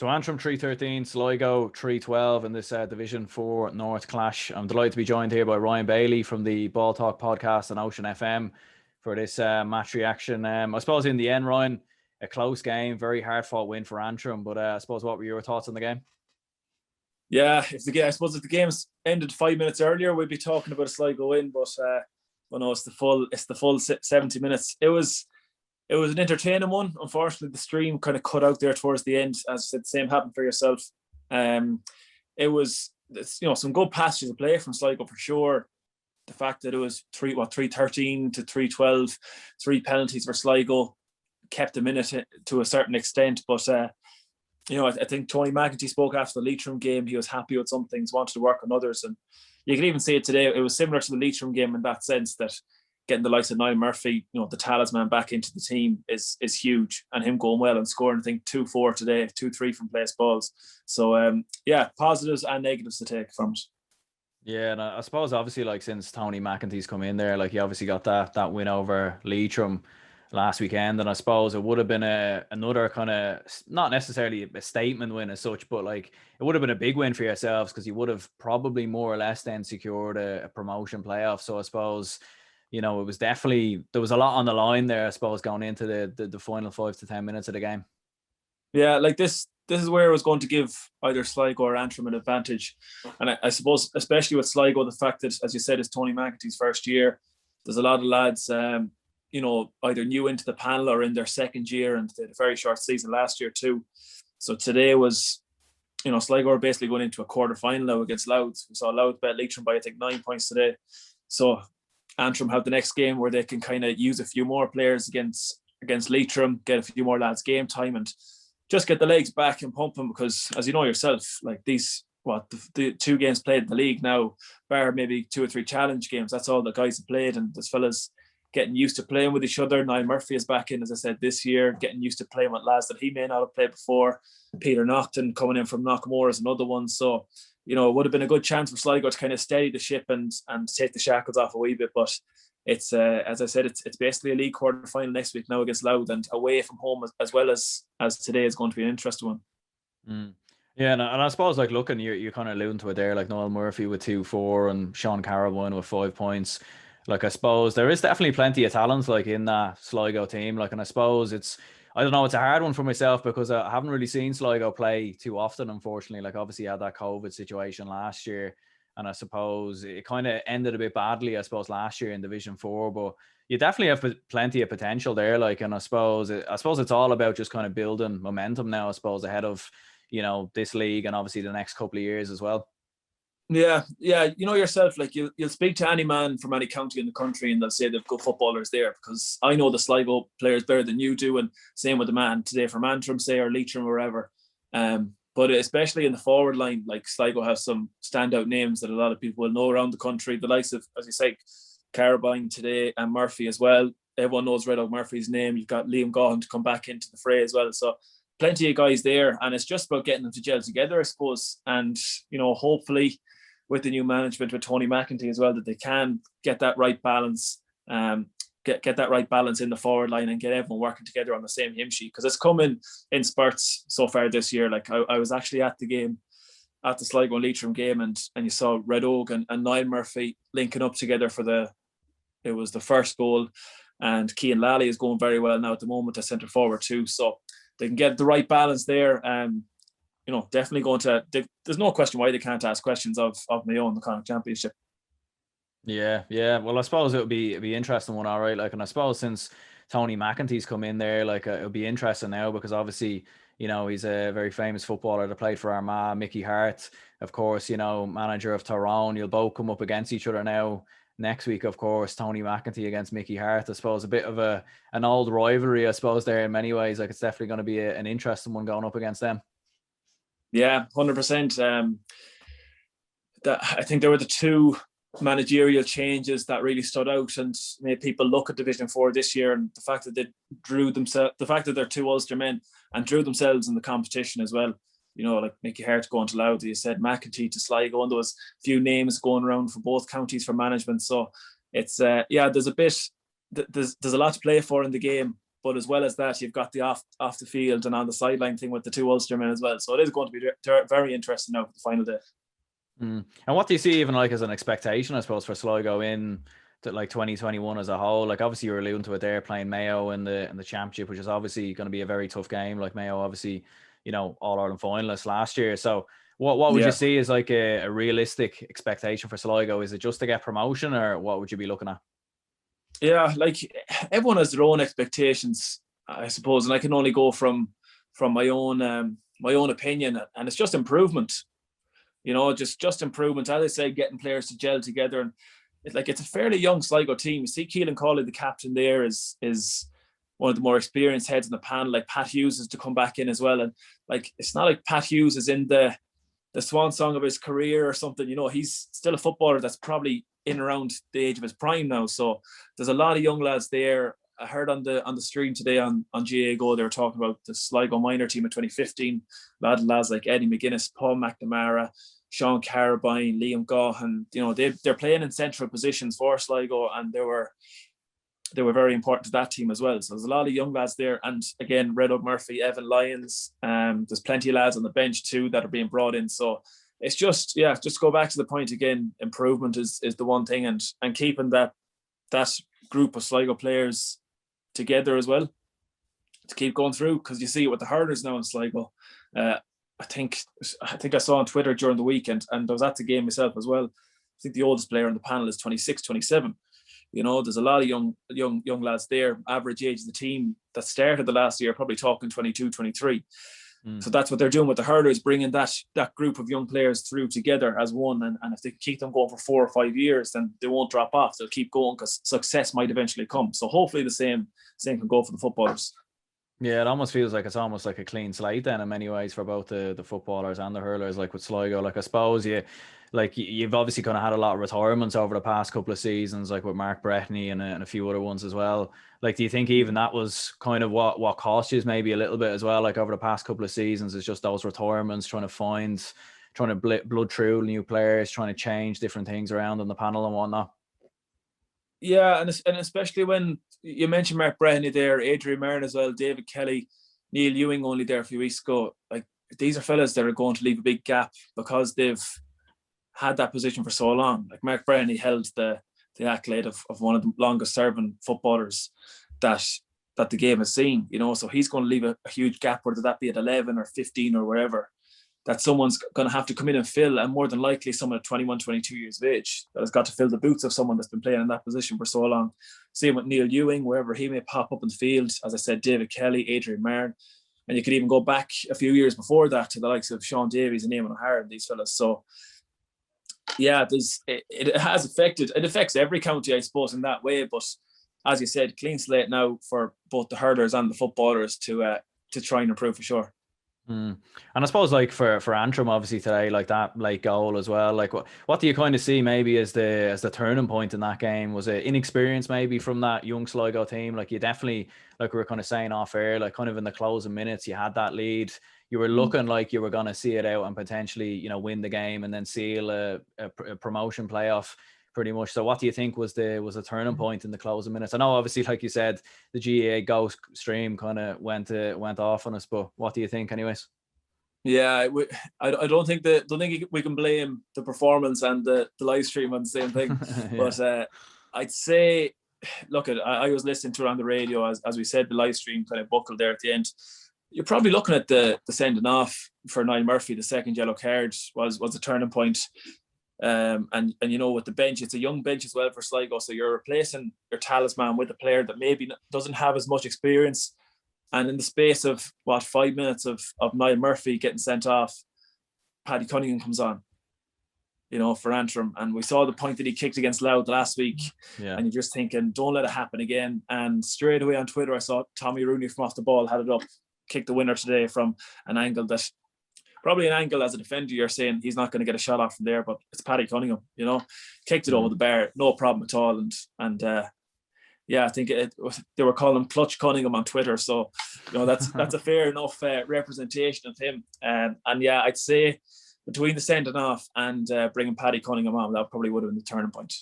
So Antrim 313, Sligo 312 in this Division 4 North clash. I'm delighted to be joined here by Rian Bailey from the Ball Talk podcast on Ocean FM for this match reaction. I suppose in the end, Ryan, a close game, very hard fought win for Antrim. But I suppose what were your thoughts on the game? Yeah, I suppose if the game's ended 5 minutes earlier, we'd be talking about a Sligo win. But no, it's the full 70 minutes. It was an entertaining one. Unfortunately, the stream kind of cut out there towards the end. As I said, the same happened for yourself. It was some good passages of play from Sligo for sure. The fact that it was 313 to 312, 3 penalties for Sligo kept them in it to a certain extent. But I think Tony McIntyre spoke after the Leitrim game. He was happy with some things, wanted to work on others, and you can even see it today. It was similar to the Leitrim game in that sense that getting the likes of Niall Murphy, the talisman, back into the team is huge, and him going well and scoring, I think 2-4 today, 2-3 from place balls. So positives and negatives to take from it. Yeah, and I suppose obviously since Tony McIntyre's come in there, he obviously got that win over Leitrim last weekend, and I suppose it would have been another kind of, not necessarily a statement win as such, but it would have been a big win for yourselves because you would have probably more or less then secured a promotion playoff. So I suppose it was definitely, there was a lot on the line there, I suppose, going into the final 5 to 10 minutes of the game. Yeah, this is where I was going to give either Sligo or Antrim an advantage. And I suppose, especially with Sligo, the fact that, as you said, it's Tony McIntyre's first year, there's a lot of lads, either new into the panel or in their second year, and they had a very short season last year too. So today was, Sligo are basically going into a quarter final now against Louth. We saw Louth bet Leitrim by, I think, 9 points today. So Antrim have the next game where they can kind of use a few more players against Leitrim, get a few more lads game time, and just get the legs back and pumping, because as you know yourself, the 2 games played in the league now, bar maybe 2 or 3 challenge games, that's all the guys have played, and there's fellas getting used to playing with each other. Niall Murphy is back in, as I said, this year, getting used to playing with lads that he may not have played before. Peter Naughton coming in from Knockmore is another one. So, it would have been a good chance for Sligo to kind of steady the ship and take the shackles off a wee bit. But it's, as I said, it's basically a league quarter final next week now against Louth, and away from home as well as today is going to be an interesting one. Yeah, and I suppose looking, you're kind of alluding to it there, Noel Murphy with 2-4 and Sean Carroll with 5 points. I suppose there is definitely plenty of talent in that Sligo team. And I suppose I don't know, it's a hard one for myself because I haven't really seen Sligo play too often, unfortunately. Obviously, you had that COVID situation last year, and I suppose it kind of ended a bit badly, I suppose, last year in Division 4. But you definitely have plenty of potential there. And I suppose it's all about just kind of building momentum now, I suppose, ahead of, this league and obviously the next couple of years as well. Yeah, yourself, you'll speak to any man from any county in the country and they'll say they've good footballers there, because I know the Sligo players better than you do, and same with the man today from Antrim, say, or Leitrim or wherever. But especially in the forward line, Sligo has some standout names that a lot of people will know around the country. The likes of, as you say, Carabine today and Murphy as well. Everyone knows Red Oak Murphy's name. You've got Liam Gaughan to come back into the fray as well. So plenty of guys there, and it's just about getting them to gel together, I suppose. And, hopefully with the new management, with Tony McIntyre as well, that they can get that right balance, get that right balance in the forward line and get everyone working together on the same hymn sheet, because it's coming in spurts so far this year. I was actually at the game, at the Sligo and Leitrim game, and you saw Red Oak and Niall Murphy linking up together it was the first goal, and Cian Lally is going very well now at the moment as centre forward too, so they can get the right balance there. Definitely going to, there's no question why they can't ask questions of Mayo in the Connacht Championship. Yeah. Well, I suppose it'll be an interesting one, all right. And I suppose since Tony McIntyre's come in there, it'll be interesting now, because obviously, he's a very famous footballer that played for Armagh. Mickey Harte, of course, manager of Tyrone. You'll both come up against each other now next week, of course. Tony McIntyre against Mickey Harte, I suppose, a bit of an old rivalry, I suppose, there in many ways. It's definitely going to be an interesting one going up against them. Yeah, 100%. I think there were the 2 managerial changes that really stood out and made people look at Division 4 this year, and the fact that they're 2 Ulster men and drew themselves in the competition as well. Mickey Harte going to Louth, you said McIntyre to Sligo, and there was a few names going around for both counties for management. So it's there's a lot to play for in the game. But as well as that, you've got the off the field and on the sideline thing with the two Ulstermen as well. So it is going to be very interesting now for the final day. And what do you see even like as an expectation, I suppose, for Sligo in like 2021 as a whole? Like obviously you're alluding to it there, playing Mayo in the championship, which is obviously going to be a very tough game. Like Mayo, obviously, All-Ireland finalists last year. So what would you see as like a realistic expectation for Sligo? Is it just to get promotion, or what would you be looking at? Yeah, like everyone has their own expectations, I suppose, and I can only go from my own opinion, and it's just improvement. Just improvement. As I say, getting players to gel together, and it's a fairly young Sligo team. You see, Keelan Cawley, the captain there, is one of the more experienced heads in the panel. Like Pat Hughes is to come back in as well, and like it's not like Pat Hughes is in the swan song of his career or something. He's still a footballer that's probably in around the age of his prime now. So there's a lot of young lads there. I heard on the stream today on GA Go, they were talking about the Sligo minor team of 2015. Lads like Eddie McGuinness, Paul McNamara, Sean Carabine, Liam Gaughan. They're playing in central positions for Sligo, and they were very important to that team as well. So there's a lot of young lads there. And again, Red Oak Murphy, Evan Lyons, there's plenty of lads on the bench too that are being brought in. So it's just go back to the point again. Improvement is the one thing, and keeping that group of Sligo players together as well to keep going through, because you see it with the hurlers now in Sligo. I think I saw on Twitter during the weekend, and I was at the game myself as well. I think the oldest player on the panel is 26, 27. There's a lot of young lads there. Average age of the team that started the last year, probably talking 22, 23. So that's what they're doing with the hurlers, bringing that group of young players through together as one. And if they keep them going for 4 or 5 years, then they won't drop off. They'll keep going, because success might eventually come. So hopefully the same can go for the footballers. Yeah, it almost feels like it's almost like a clean slate then in many ways for both the footballers and the hurlers. Like with Sligo, like I suppose you've obviously kind of had a lot of retirements over the past couple of seasons, like with Mark Brettany and a few other ones as well. Like, do you think even that was kind of what cost you maybe a little bit as well? Like over the past couple of seasons, is just those retirements, trying to blood through new players, trying to change different things around on the panel and whatnot. Yeah, and especially when you mentioned Mark Brettany there, Adrian Marin as well, David Kelly, Neil Ewing only there a few weeks ago. Like, these are fellas that are going to leave a big gap because they've had that position for so long. Like Mark Brettany held the accolade of one of the longest serving footballers that the game has seen, so he's going to leave a huge gap, whether that be at 11 or 15 or wherever, that someone's going to have to come in and fill, and more than likely someone at 21, 22 years of age that has got to fill the boots of someone that's been playing in that position for so long. Same with Neil Ewing, wherever he may pop up in the field. As I said, David Kelly, Adrian Marin, and you could even go back a few years before that to the likes of Sean Davies and Eamon O'Hara and these fellas. So yeah, it has affected. It affects every county, I suppose, in that way. But as you said, clean slate now for both the hurlers and the footballers to try and improve for sure. And I suppose like for Antrim obviously today, like that late goal as well, like what do you kind of see maybe as the turning point in that game? Was it inexperience maybe from that young Sligo team? Like you definitely, like we were kind of saying off air, like kind of in the closing minutes you had that lead, you were looking like you were going to see it out and potentially win the game and then seal a promotion playoff pretty much. So what do you think was a turning point in the closing minutes? I know obviously, like you said, the GAA Go stream kind of went off on us, but what do you think anyways? Yeah, I don't think we can blame the performance and the live stream on the same thing. Yeah. But I'd say, look, I was listening to it on the radio, as we said, the live stream kind of buckled there at the end. You're probably looking at the sending off for Niall Murphy. The second yellow card was a turning point. And with the bench, it's a young bench as well for Sligo, so you're replacing your talisman with a player that maybe doesn't have as much experience. And in the space of 5 minutes of Niall Murphy getting sent off, Paddy Cunningham comes on, for Antrim, and we saw the point that he kicked against Louth last week. Yeah. And you're just thinking, don't let it happen again. And straight away on Twitter, I saw Tommy Rooney from off the ball had it up, kicked the winner today from an angle that. Probably an angle as a defender, you're saying he's not going to get a shot off from there, but it's Paddy Cunningham, kicked it over the bar, no problem at all. And I think they were calling him Clutch Cunningham on Twitter. So, that's a fair enough representation of him. And I'd say between the sending off and bringing Paddy Cunningham on, that probably would have been the turning point.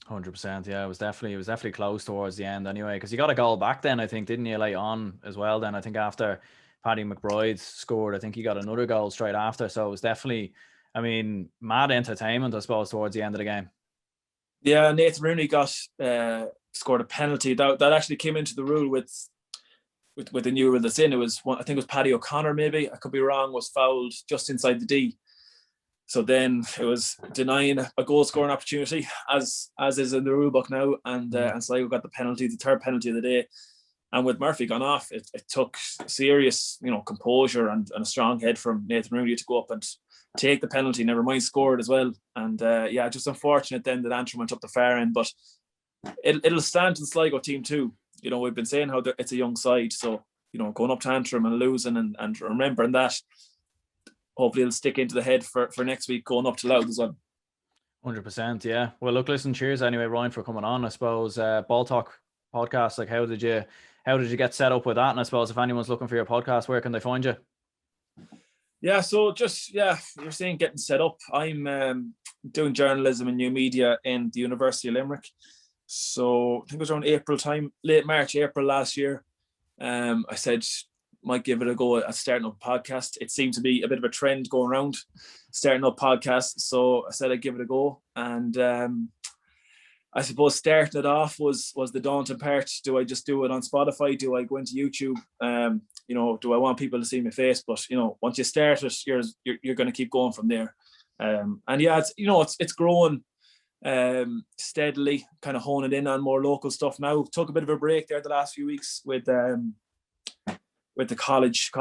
100%. Yeah, it was definitely close towards the end anyway, because you got a goal back then, I think, didn't you, late on as well? Then I think after Paddy McBride scored, I think he got another goal straight after. So it was definitely, I mean, mad entertainment, I suppose, towards the end of the game. Yeah, Nathan Rooney got scored a penalty that actually came into the rule with the new rule that's in. It was one, I think it was Paddy O'Connor, maybe I could be wrong, was fouled just inside the D. So then it was denying a goal scoring opportunity, as is in the rule book now, and Sligo got the penalty, the third penalty of the day. And with Murphy gone off, it took serious, composure and a strong head from Nathan Rooney to go up and take the penalty, never mind scored as well. And just unfortunate then that Antrim went up the far end, but it'll stand to the Sligo team too. We've been saying how it's a young side, so going up to Antrim and losing and remembering that, hopefully it'll stick into the head for next week going up to Louth as well. 100%. Yeah. Well, look, listen, cheers anyway, Ryan, for coming on. I suppose Ball Talk podcast, like how did you get set up with that? And I suppose if anyone's looking for your podcast, where can they find you? Yeah, so you're saying getting set up. I'm doing journalism and new media in the University of Limerick. So I think it was around April time, late March, April last year. I said might give it a go at starting up a podcast. It seemed to be a bit of a trend going around starting up podcasts. So I said I'd give it a go. And I suppose starting it off was the daunting part. Do I just do it on Spotify? Do I go into YouTube? Do I want people to see my face? But once you start it, you're going to keep going from there. It's growing steadily, kind of honing in on more local stuff now. Took a bit of a break there the last few weeks with the college,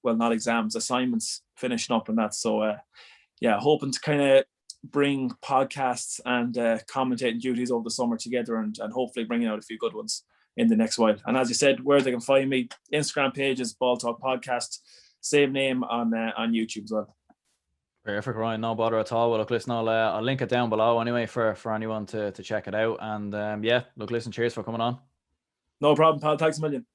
well, not exams, assignments finishing up and that. So hoping to kind of bring podcasts and commentating duties over the summer together and hopefully bringing out a few good ones in the next while. And as you said, where they can find me, Instagram page is Ball Talk Podcast, same name on YouTube as well. Perfect, Ryan. No bother at all. Well, look, listen, I'll link it down below anyway for anyone to check it out. And look, listen, cheers for coming on. No problem, pal. Thanks a million.